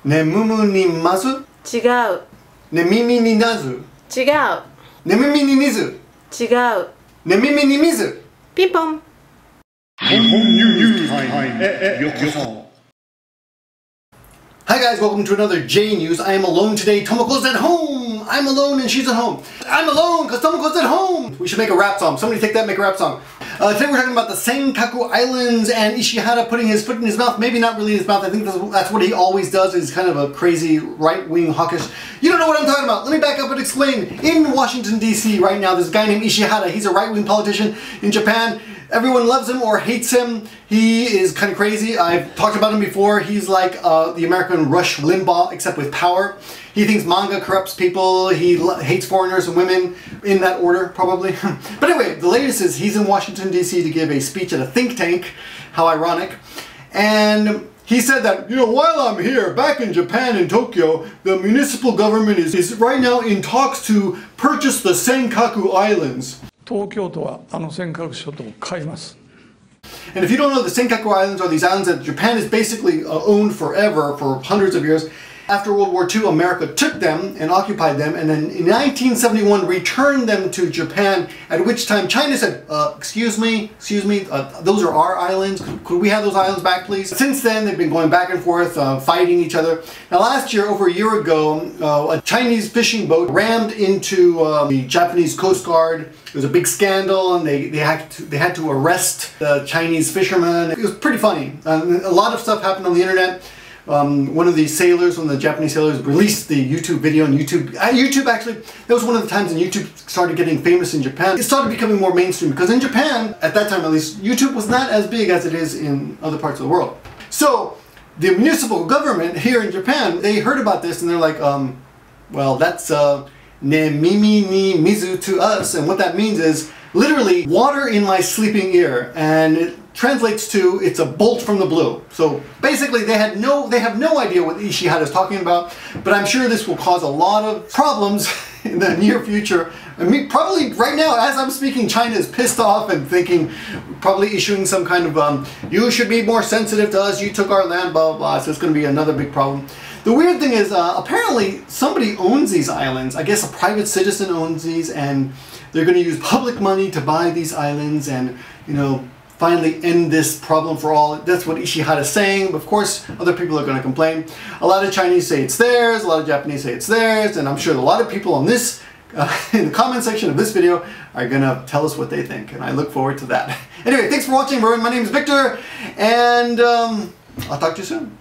寝耳に水違う。寝耳になず違う。寝耳に水違う。寝耳に水ピンポン。Hi guys, welcome to another J News. I am alone today. Tomoko's at home. I'm alone and she's at home. I'm alone because Tomoko's at home. We should make a rap song. Somebody take that and make a rap song. Today we're talking about the Senkaku Islands and Ishihara putting his foot in his mouth. Maybe not really in his mouth. I think that's what he always does. He's kind of a crazy right-wing hawkish. You don't know what I'm talking about. Let me back up and explain. In Washington, D.C. right now, there's a guy named Ishihara. He's a right-wing politician in Japan. Everyone loves him or hates him. He is kind of crazy. I've talked about him before. He's like the American Rush Limbaugh, except with power. He thinks manga corrupts people. He hates foreigners and women, in that order, probably. But anyway, the latest is he's in Washington, D.C. to give a speech at a think tank. How ironic. And he said that, while I'm here, back in Japan, in Tokyo, the municipal government is right now in talks to purchase the Senkaku Islands. 東京都は尖閣諸島を買います。 And if you don't know, the Senkaku Islands are these islands that Japan has basically owned forever, for hundreds of years. After World War II, America took them and occupied them, and then in 1971 returned them to Japan, at which time China said, excuse me, those are our islands, could we have those islands back please? Since then they've been going back and forth, fighting each other. Now last year, over a year ago, a Chinese fishing boat rammed into the Japanese Coast Guard. It was a big scandal and they had to arrest the Chinese fishermen. It was pretty funny. A lot of stuff happened on the internet. One of the sailors, one of the Japanese sailors, released the YouTube video on YouTube. YouTube actually, that was one of the times when YouTube started getting famous in Japan. It started becoming more mainstream because in Japan, at that time at least, YouTube was not as big as it is in other parts of the world. So the municipal government here in Japan, they heard about this and they're like, well, that's Nemimi ni mizu to us, and what that means is literally water in my sleeping ear, and it translates to it's a bolt from the blue. So basically they have no idea what Ishihara is talking about, but I'm sure this will cause a lot of problems in the near future. I mean, probably right now as I'm speaking, China is pissed off and thinking, probably issuing some kind of you should be more sensitive to us, you took our land, blah blah blah. So it's going to be another big problem. The weird thing is apparently somebody owns these islands. I guess a private citizen owns these, and they're going to use public money to buy these islands and finally end this problem for all. That's what Ishihara is saying. Of course, other people are going to complain. A lot of Chinese say it's theirs, a lot of Japanese say it's theirs, and I'm sure a lot of people on this, in the comment section of this video, are going to tell us what they think, and I look forward to that. Anyway, thanks for watching, everyone. My name is Victor, and I'll talk to you soon.